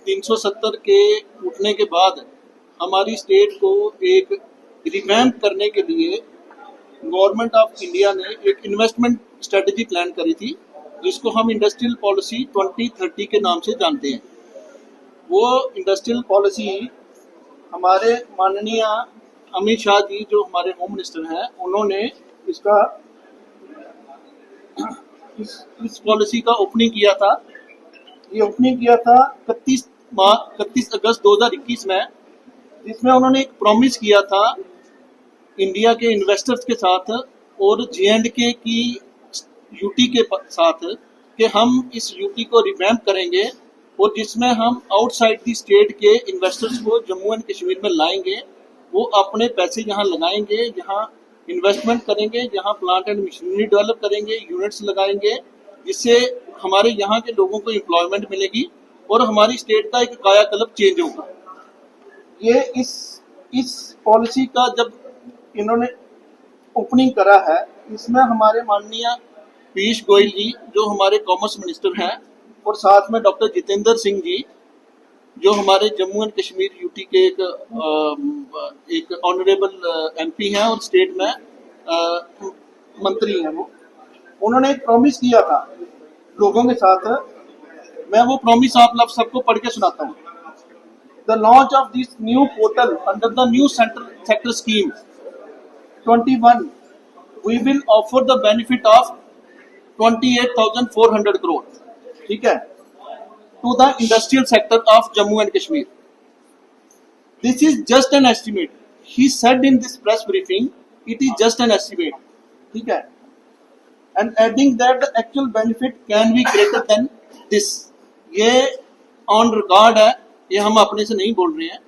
370 के उठने के बाद हमारी स्टेट को एक रिवैम्प करने के लिए गवर्नमेंट ऑफ इंडिया ने एक इन्वेस्टमेंट स्ट्रेटजी प्लान करी थी, जिसको हम इंडस्ट्रियल पॉलिसी 2030 के नाम से जानते हैं। वो इंडस्ट्रियल पॉलिसी हमारे माननीय अमित शाह जी जो हमारे होम मिनिस्टर हैं, उन्होंने इस पॉलिसी का ओपनिंग किया था। ये ओपनिंग किया था 31 अगस्त 2021 में, जिसमें उन्होंने एक प्रॉमिस किया था इंडिया के इन्वेस्टर्स के साथ और J&K की यूटी के साथ कि हम इस यूटी को रिवैम्प करेंगे और जिसमें हम आउटसाइड दी स्टेट के इन्वेस्टर्स को जम्मू एंड कश्मीर में लाएंगे। वो अपने पैसे यहाँ लगाएंगे, यहाँ इन्वेस्टमेंट करेंगे, यहाँ प्लांट एंड मशीनरी डेवलप करेंगे, यूनिट्स लगाएंगे, जिससे हमारे यहाँ के लोगों को एम्प्लॉयमेंट मिलेगी और हमारी स्टेट का एक कायाकल्प चेंज होगा। ये इस पॉलिसी का जब इन्होंने ओपनिंग करा है, इसमें हमारे माननीय पीयूष गोयल जी जो हमारे कॉमर्स मिनिस्टर हैं और साथ में डॉक्टर जितेंद्र सिंह जी जो हमारे जम्मू एंड कश्मीर यूटी के एक ऑनरेबल एमपी हैं और स्टेट में मंत्री हैं, उन्होंने एक प्रॉमिस किया था लोगों के साथ। मैं वो प्रॉमिस आप सबको पढ़ के सुनाता हूँ। The launch of this new portal under the new sector scheme 21 we will offer the benefit of 28,400 crore, ठीक है, to the industrial sector of Jammu and Kashmir. This is just an estimate. He said in this press briefing, it is just an estimate. ठीक है, and adding that the actual benefit can be greater than this. ये on record है, ये हम अपने से नहीं बोल रहे हैं,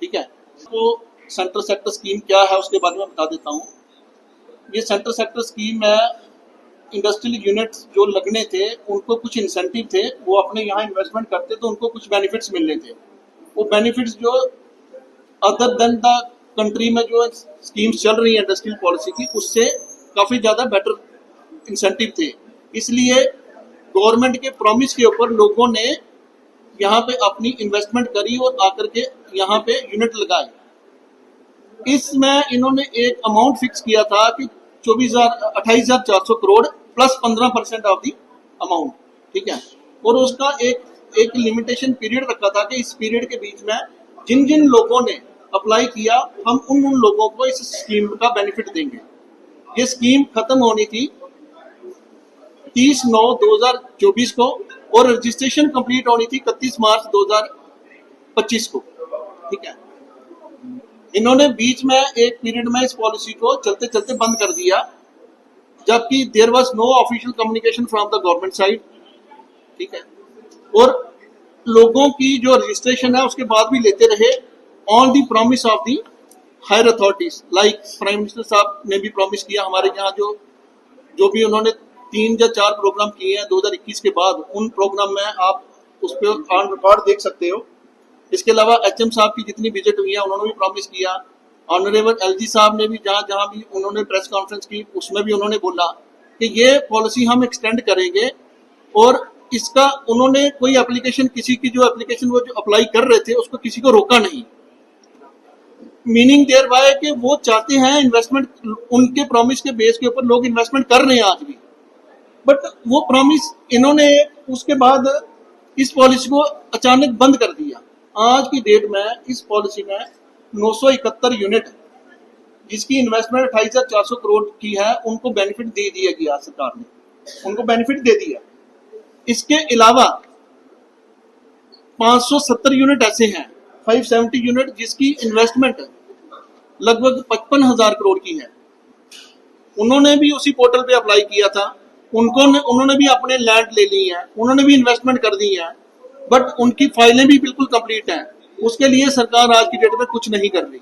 ठीक है। तो सेंट्रल सेक्टर स्कीम क्या है उसके बारे में बता देता हूँ। ये सेंट्रल सेक्टर स्कीम है, इंडस्ट्रियल यूनिट्स जो लगने थे उनको कुछ इंसेंटिव थे, वो अपने यहाँ इन्वेस्टमेंट करते तो उनको कुछ बेनिफिट्स मिलने थे। वो बेनिफिट्स जो अदर देन द कंट्री में जो स्कीम्स चल रही है इंडस्ट्रियल पॉलिसी की, उससे काफ़ी ज़्यादा बेटर इंसेंटिव थे। इसलिए गवर्नमेंट के प्रॉमिस के ऊपर लोगों ने यहाँ पे अपनी इन्वेस्टमेंट करी और आकर के यहाँ पे यूनिट लगाए। इसमें इन्होंने एक अमाउंट फिक्स किया था कि 28,400 crore plus 15% of the amount, ठीक है। और उसका एक लिमिटेशन पीरियड रखा था कि इस पीरियड के बीच में जिन जिन लोगों ने अप्लाई किया हम उन लोगों को इस स्कीम का बेनिफिट देंगे। ये स्कीम खत्म होनी थी 30/9/2024 को और रजिस्ट्रेशन कंप्लीट होनी थी 31 मार्च 2025 को, ठीक है। इन्होंने बीच में एक पीरियड में इस पॉलिसी को चलते चलते बंद कर दिया, जबकि there was no official communication from the government side, ठीक है। और लोगों की जो रजिस्ट्रेशन है उसके बाद भी लेते रहे on the promise of the higher authorities, like prime minister साहब ने भी प्रॉमिस किया। हमारे यहाँ जो भी उन्होंने 3 या 4 प्रोग्राम किए हैं 2021 के बाद, उन प्रोग्राम में आप उस पर ऑन रिकॉर्ड देख सकते हो। इसके अलावा HM साहब की जितनी विजिट हुई है उन्होंने भी प्रॉमिस किया। ऑनरेबल LG साहब ने भी जहाँ भी उन्होंने प्रेस कॉन्फ्रेंस की उसमें भी उन्होंने बोला कि ये पॉलिसी हम एक्सटेंड करेंगे। और इसका उन्होंने कोई एप्लीकेशन, किसी की जो एप्लीकेशन वो जो अप्लाई कर रहे थे उसको किसी को रोका नहीं। मीनिंग देयर बाय कि वो चाहते हैं इन्वेस्टमेंट, उनके प्रॉमिस के बेस के ऊपर लोग इन्वेस्टमेंट कर रहे हैं आज भी। बट वो प्रॉमिस इन्होंने उसके बाद इस पॉलिसी को अचानक बंद कर दिया। आज की डेट में इस पॉलिसी में 971 यूनिट जिसकी इन्वेस्टमेंट 28,400 करोड़ की है उनको बेनिफिट दे दिया गया, सरकार ने उनको बेनिफिट दे दिया। इसके अलावा 570 यूनिट ऐसे हैं, 570 यूनिट जिसकी इन्वेस्टमेंट लगभग 55,000 करोड़ की है। उन्होंने भी उसी पोर्टल पे अप्लाई किया था, उन्होंने भी अपने लैंड ले ली है, उन्होंने भी इन्वेस्टमेंट कर दी है, बट उनकी फाइलें भी बिल्कुल कंप्लीट हैं। उसके लिए सरकार आज की डेट में कुछ नहीं कर रही।